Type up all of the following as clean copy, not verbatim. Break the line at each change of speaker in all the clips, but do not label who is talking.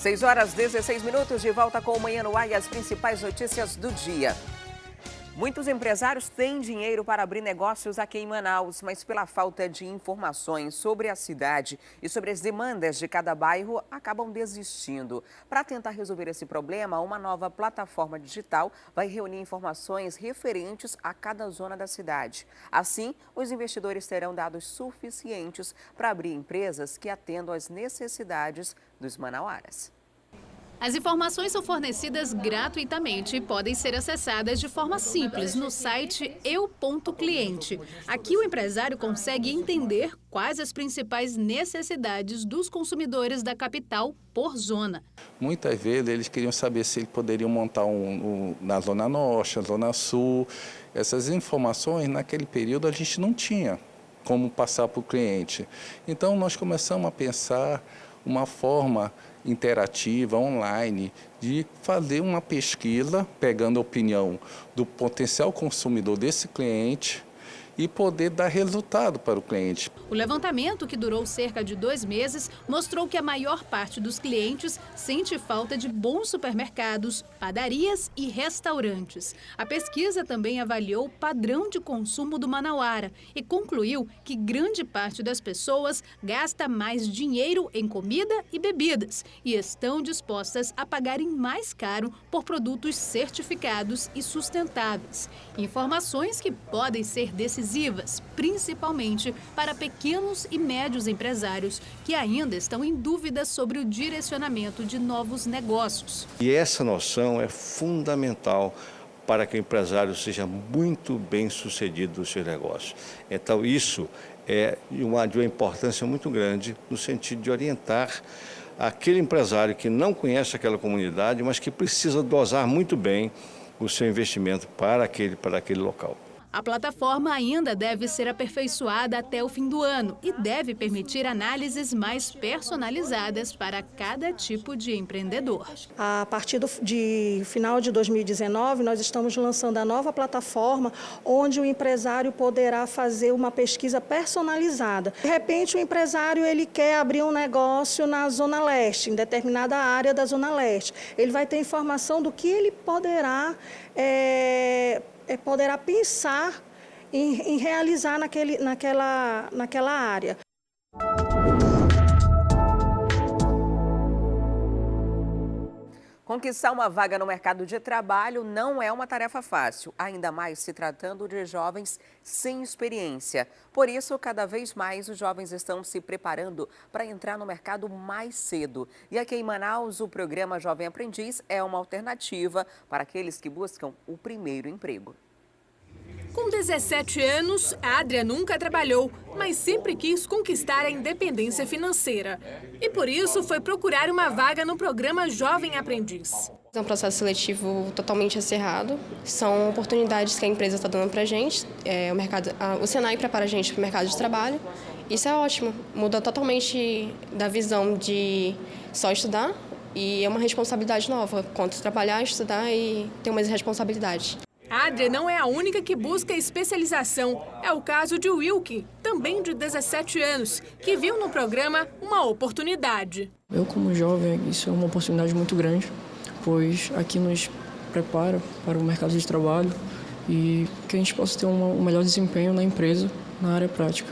6h16, de volta com o Manhã no Ar e as principais notícias do dia. Muitos empresários têm dinheiro para abrir negócios aqui em Manaus, mas pela falta de informações sobre a cidade e sobre as demandas de cada bairro, acabam desistindo. Para tentar resolver esse problema, uma nova plataforma digital vai reunir informações referentes a cada zona da cidade. Assim, os investidores terão dados suficientes para abrir empresas que atendam às necessidades dos manauaras.
As informações são fornecidas gratuitamente e podem ser acessadas de forma simples no site eu.cliente. Aqui o empresário consegue entender quais as principais necessidades dos consumidores da capital por zona.
Muitas vezes eles queriam saber se eles poderiam montar na Zona Norte, na Zona Sul. Essas informações naquele período a gente não tinha como passar para o cliente. Então nós começamos a pensar uma forma interativa, online, de fazer uma pesquisa, pegando a opinião do potencial consumidor desse cliente e poder dar resultado para o cliente.
O levantamento, que durou cerca de 2 meses, mostrou que a maior parte dos clientes sente falta de bons supermercados, padarias e restaurantes. A pesquisa também avaliou o padrão de consumo do manauara e concluiu que grande parte das pessoas gasta mais dinheiro em comida e bebidas e estão dispostas a pagarem mais caro por produtos certificados e sustentáveis. Informações que podem ser decisivas, principalmente para pequenos e médios empresários que ainda estão em dúvida sobre o direcionamento de novos negócios.
E essa noção é fundamental para que o empresário seja muito bem sucedido no seu negócio. Então isso é de uma importância muito grande no sentido de orientar aquele empresário que não conhece aquela comunidade, mas que precisa dosar muito bem o seu investimento para aquele local.
A plataforma ainda deve ser aperfeiçoada até o fim do ano e deve permitir análises mais personalizadas para cada tipo de empreendedor.
A partir de final de 2019, nós estamos lançando a nova plataforma onde o empresário poderá fazer uma pesquisa personalizada. De repente, o empresário ele quer abrir um negócio na Zona Leste, em determinada área da Zona Leste. Ele vai ter informação do que ele poderá pensar em realizar naquela área.
Conquistar uma vaga no mercado de trabalho não é uma tarefa fácil, ainda mais se tratando de jovens sem experiência. Por isso, cada vez mais os jovens estão se preparando para entrar no mercado mais cedo. E aqui em Manaus, o programa Jovem Aprendiz é uma alternativa para aqueles que buscam o primeiro emprego.
Com 17 anos, a Adria nunca trabalhou, mas sempre quis conquistar a independência financeira. E por isso foi procurar uma vaga no programa Jovem Aprendiz.
É um processo seletivo totalmente acirrado. São oportunidades que a empresa está dando para a gente. O Senai prepara a gente para o mercado de trabalho. Isso é ótimo. Muda totalmente da visão de só estudar e é uma responsabilidade nova. Quanto trabalhar, estudar e ter mais responsabilidade.
A Adria não é a única que busca especialização. É o caso de Wilke, também de 17 anos, que viu no programa uma oportunidade.
Eu, como jovem, isso é uma oportunidade muito grande, pois aqui nos prepara para o mercado de trabalho e que a gente possa ter um melhor desempenho na empresa, na área prática.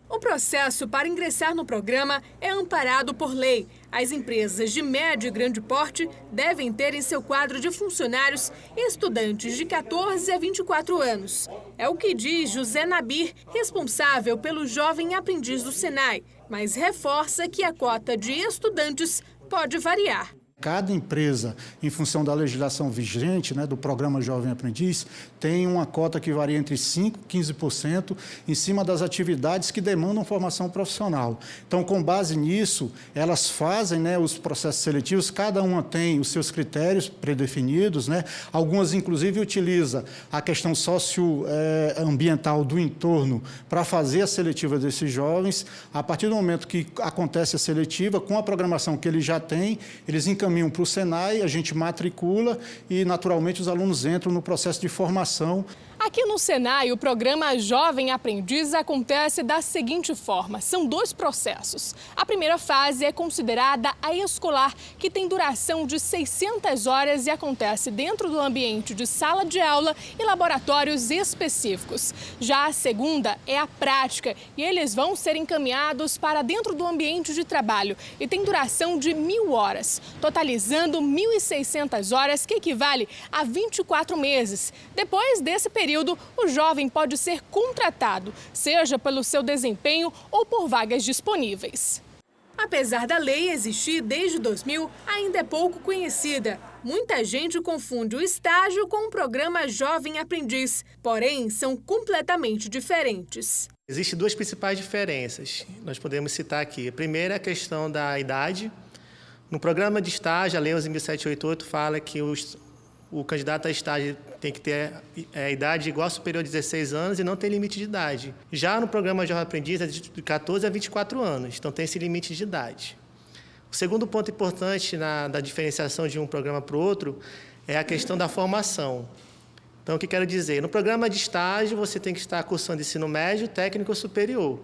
O processo para ingressar no programa é amparado por lei. As empresas de médio e grande porte devem ter em seu quadro de funcionários estudantes de 14 a 24 anos. É o que diz José Nabir, responsável pelo Jovem Aprendiz do Senai, mas reforça que a cota de estudantes pode variar.
Cada empresa, em função da legislação vigente, do programa Jovem Aprendiz, tem uma cota que varia entre 5% e 15% em cima das atividades que demandam formação profissional. Então, com base nisso, elas fazem os processos seletivos, cada uma tem os seus critérios predefinidos, Algumas, inclusive, utilizam a questão socioambiental do entorno para fazer a seletiva desses jovens. A partir do momento que acontece a seletiva, com a programação que eles já têm, eles encaminham para o Senai, a gente matricula e, naturalmente, os alunos entram no processo de formação.
Aqui no Senai, o programa Jovem Aprendiz acontece da seguinte forma: são 2 processos. A primeira fase é considerada a escolar, que tem duração de 600 horas e acontece dentro do ambiente de sala de aula e laboratórios específicos. Já a segunda é a prática e eles vão ser encaminhados para dentro do ambiente de trabalho e tem duração de 1.000 horas, totalizando 1.600 horas, que equivale a 24 meses. Depois desse período, o jovem pode ser contratado, seja pelo seu desempenho ou por vagas disponíveis. Apesar da lei existir desde 2000, ainda é pouco conhecida. Muita gente confunde o estágio com o programa Jovem Aprendiz, porém são completamente diferentes.
Existem 2 principais diferenças, nós podemos citar aqui. A primeira é a questão da idade. No programa de estágio, a Lei 11.788 fala que o candidato a estágio tem que ter idade igual ou superior a 16 anos e não tem limite de idade. Já no programa Jovem Aprendiz é de 14 a 24 anos, então tem esse limite de idade. O segundo ponto importante da diferenciação de um programa para o outro é a questão da formação. Então, o que quero dizer? No programa de estágio, você tem que estar cursando ensino médio, técnico ou superior.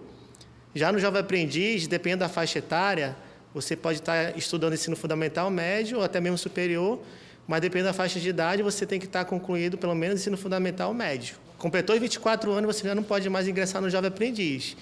Já no Jovem Aprendiz, dependendo da faixa etária, você pode estar estudando ensino fundamental médio ou até mesmo superior, mas dependendo da faixa de idade, você tem que estar concluído pelo menos ensino fundamental médio. Completou os 24 anos, você já não pode mais ingressar no Jovem Aprendiz.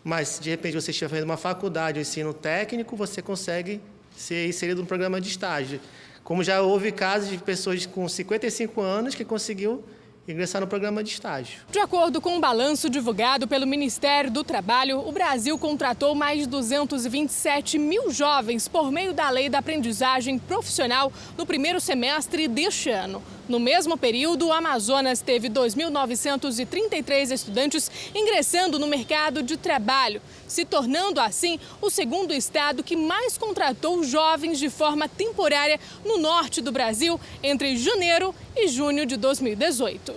Mas, se de repente você estiver fazendo uma faculdade ou ensino técnico, você consegue ser inserido no programa de estágio. Como já houve casos de pessoas com 55 anos que conseguiu ingressar no programa de estágio.
De acordo com um balanço divulgado pelo Ministério do Trabalho, o Brasil contratou mais de 227 mil jovens por meio da Lei da Aprendizagem Profissional no primeiro semestre deste ano. No mesmo período, o Amazonas teve 2.933 estudantes ingressando no mercado de trabalho, se tornando assim o segundo estado que mais contratou jovens de forma temporária no norte do Brasil entre janeiro e junho de 2018.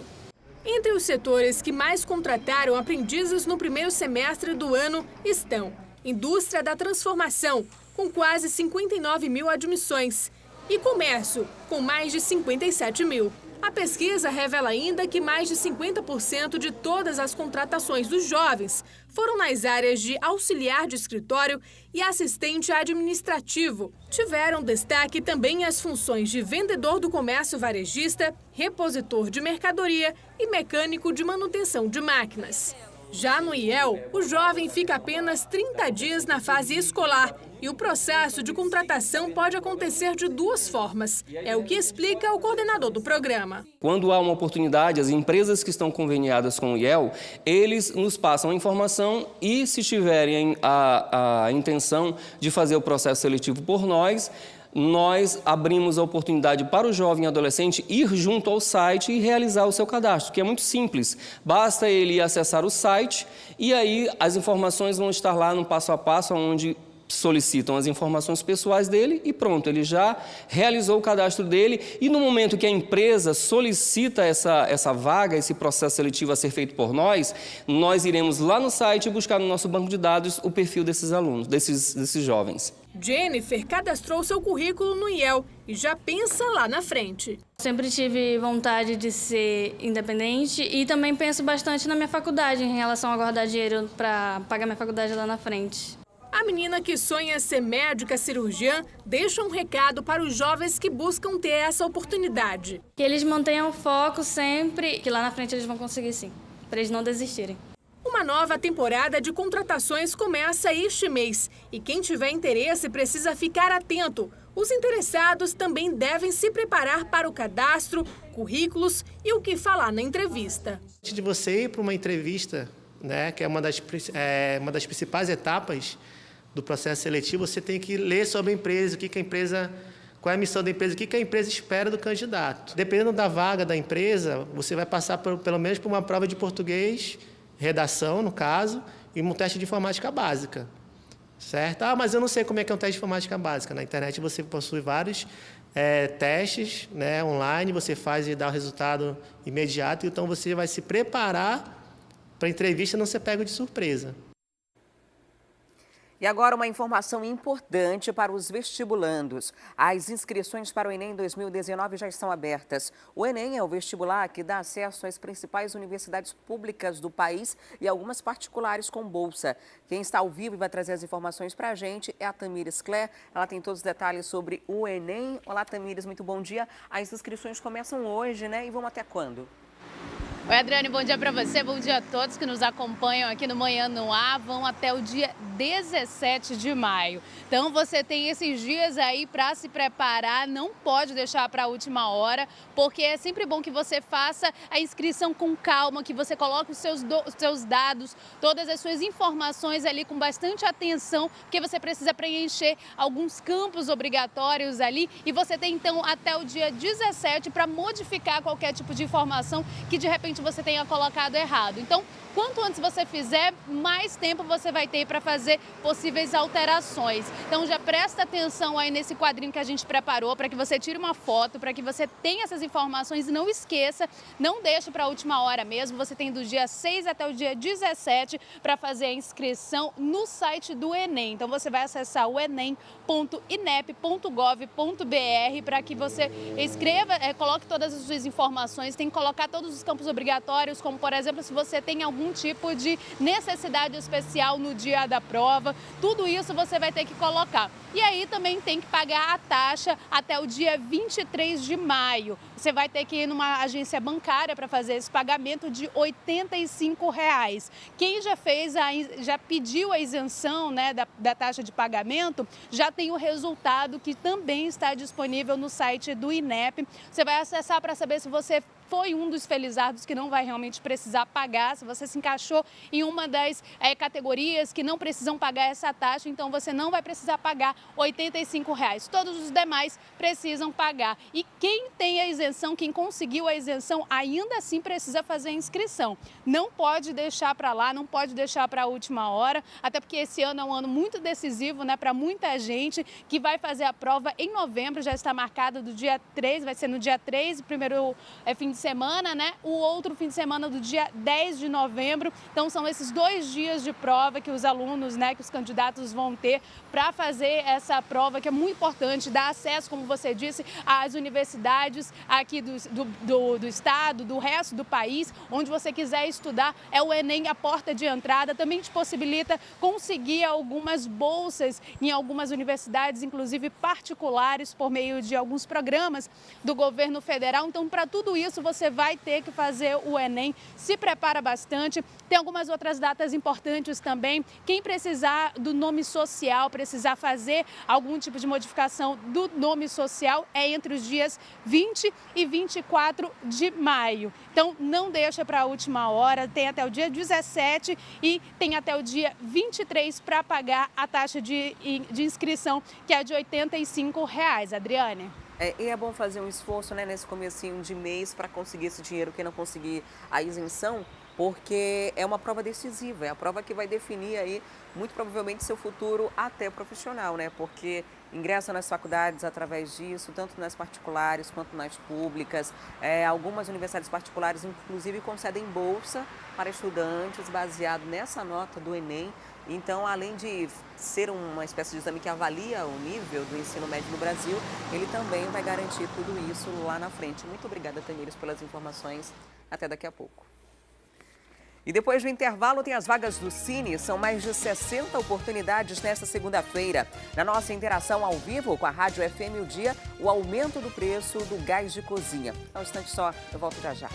Entre os setores que mais contrataram aprendizes no primeiro semestre do ano estão indústria da transformação, com quase 59 mil admissões, e comércio, com mais de 57 mil. A pesquisa revela ainda que mais de 50% de todas as contratações dos jovens foram nas áreas de auxiliar de escritório e assistente administrativo. Tiveram destaque também as funções de vendedor do comércio varejista, repositor de mercadoria e mecânico de manutenção de máquinas. Já no IEL, o jovem fica apenas 30 dias na fase escolar e o processo de contratação pode acontecer de 2 formas. É o que explica o coordenador do programa.
Quando há uma oportunidade, as empresas que estão conveniadas com o IEL, eles nos passam a informação e, se tiverem a intenção de fazer o processo seletivo por nós abrimos a oportunidade para o jovem adolescente ir junto ao site e realizar o seu cadastro, que é muito simples. Basta ele acessar o site e aí as informações vão estar lá no passo a passo, onde solicitam as informações pessoais dele e pronto, ele já realizou o cadastro dele e no momento que a empresa solicita essa vaga, esse processo seletivo a ser feito por nós iremos lá no site buscar no nosso banco de dados o perfil desses alunos, desses jovens.
Jennifer cadastrou seu currículo no IEL e já pensa lá na frente.
Sempre tive vontade de ser independente e também penso bastante na minha faculdade em relação a guardar dinheiro para pagar minha faculdade lá na frente.
A menina que sonha ser médica cirurgiã deixa um recado para os jovens que buscam ter essa oportunidade.
Que eles mantenham o foco sempre, que lá na frente eles vão conseguir sim, para eles não desistirem.
Uma nova temporada de contratações começa este mês e quem tiver interesse precisa ficar atento. Os interessados também devem se preparar para o cadastro, currículos e o que falar na entrevista.
Antes de você ir para uma entrevista, né, que é uma das principais etapas do processo seletivo, você tem que ler sobre a empresa, qual é a missão da empresa, o que a empresa espera do candidato. Dependendo da vaga da empresa, você vai passar pelo menos por uma prova de português, redação, no caso, e um teste de informática básica, certo? Mas eu não sei como é que é um teste de informática básica. Na internet você possui vários testes, né, online, você faz e dá o resultado imediato, então você vai se preparar para a entrevista não ser pego de surpresa.
E agora uma informação importante para os vestibulandos. As inscrições para o Enem 2019 já estão abertas. O Enem é o vestibular que dá acesso às principais universidades públicas do país e algumas particulares com bolsa. Quem está ao vivo e vai trazer as informações para a gente é a Tamires Claire. Ela tem todos os detalhes sobre o Enem. Olá, Tamires, muito bom dia. As inscrições começam hoje, né? E vão até quando?
Oi, Adriane, bom dia para você, bom dia a todos que nos acompanham aqui no Manhã no Ar. Vão até o dia 17 de maio. Então você tem esses dias aí para se preparar, não pode deixar para a última hora, porque é sempre bom que você faça a inscrição com calma, que você coloque os seus dados, todas as suas informações ali com bastante atenção, porque você precisa preencher alguns campos obrigatórios ali e você tem então até o dia 17 para modificar qualquer tipo de informação que de repente você tenha colocado errado. Então, quanto antes você fizer, mais tempo você vai ter para fazer possíveis alterações. Então já presta atenção aí nesse quadrinho que a gente preparou para que você tire uma foto, para que você tenha essas informações e não esqueça, não deixe para a última hora mesmo. Você tem do dia 6 até o dia 17 para fazer a inscrição no site do Enem. Então você vai acessar o enem.inep.gov.br para que você escreva, coloque todas as suas informações, tem que colocar todos os campos obrigatórios, como por exemplo, se você tem algum tipo de necessidade especial no dia da prova, tudo isso você vai ter que colocar. E aí também tem que pagar a taxa até o dia 23 de maio. Você vai ter que ir numa agência bancária para fazer esse pagamento de R$ 85. Quem já pediu a isenção, né, da taxa de pagamento, já tem o resultado que também está disponível no site do INEP. Você vai acessar para saber se você foi um dos felizardos que não vai realmente precisar pagar, se você se encaixou em uma das categorias que não precisam pagar essa taxa, então você não vai precisar pagar R$ 85. Todos os demais precisam pagar. E quem tem a isenção, quem conseguiu a isenção, ainda assim precisa fazer a inscrição. Não pode deixar para lá, não pode deixar para a última hora, até porque esse ano é um ano muito decisivo, né, para muita gente que vai fazer a prova em novembro, já está marcada do dia 3, vai ser no dia 3, o primeiro fim de semana, né? O outro fim de semana do dia 10 de novembro. Então são esses 2 dias de prova que os alunos, né, que os candidatos vão ter para fazer essa prova, que é muito importante, dar acesso, como você disse, às universidades aqui do estado, do resto do país, onde você quiser estudar. É o Enem a porta de entrada, também te possibilita conseguir algumas bolsas em algumas universidades, inclusive particulares, por meio de alguns programas do governo federal. Então, para tudo isso, você vai ter que fazer o Enem, se prepara bastante. Tem algumas outras datas importantes também. Quem precisar do nome social, precisar fazer algum tipo de modificação do nome social, é entre os dias 20 e 24 de maio. Então, não deixa para a última hora, tem até o dia 17 e tem até o dia 23 para pagar a taxa de inscrição, que é de R$ 85, Adriane.
E é bom fazer um esforço, né, nesse comecinho de mês para conseguir esse dinheiro, quem não conseguir a isenção, porque é uma prova decisiva, é a prova que vai definir aí, muito provavelmente, seu futuro até profissional, né? Porque ingressa nas faculdades através disso, tanto nas particulares quanto nas públicas. Algumas universidades particulares, inclusive, concedem bolsa para estudantes baseado nessa nota do Enem. Então, além de ser uma espécie de exame que avalia o nível do ensino médio no Brasil, ele também vai garantir tudo isso lá na frente. Muito obrigada, Tamires, pelas informações. Até daqui a pouco. E depois do intervalo tem as vagas do Cine. São mais de 60 oportunidades nesta segunda-feira. Na nossa interação ao vivo com a Rádio FM o Dia, o aumento do preço do gás de cozinha. Um instante só, eu volto já já.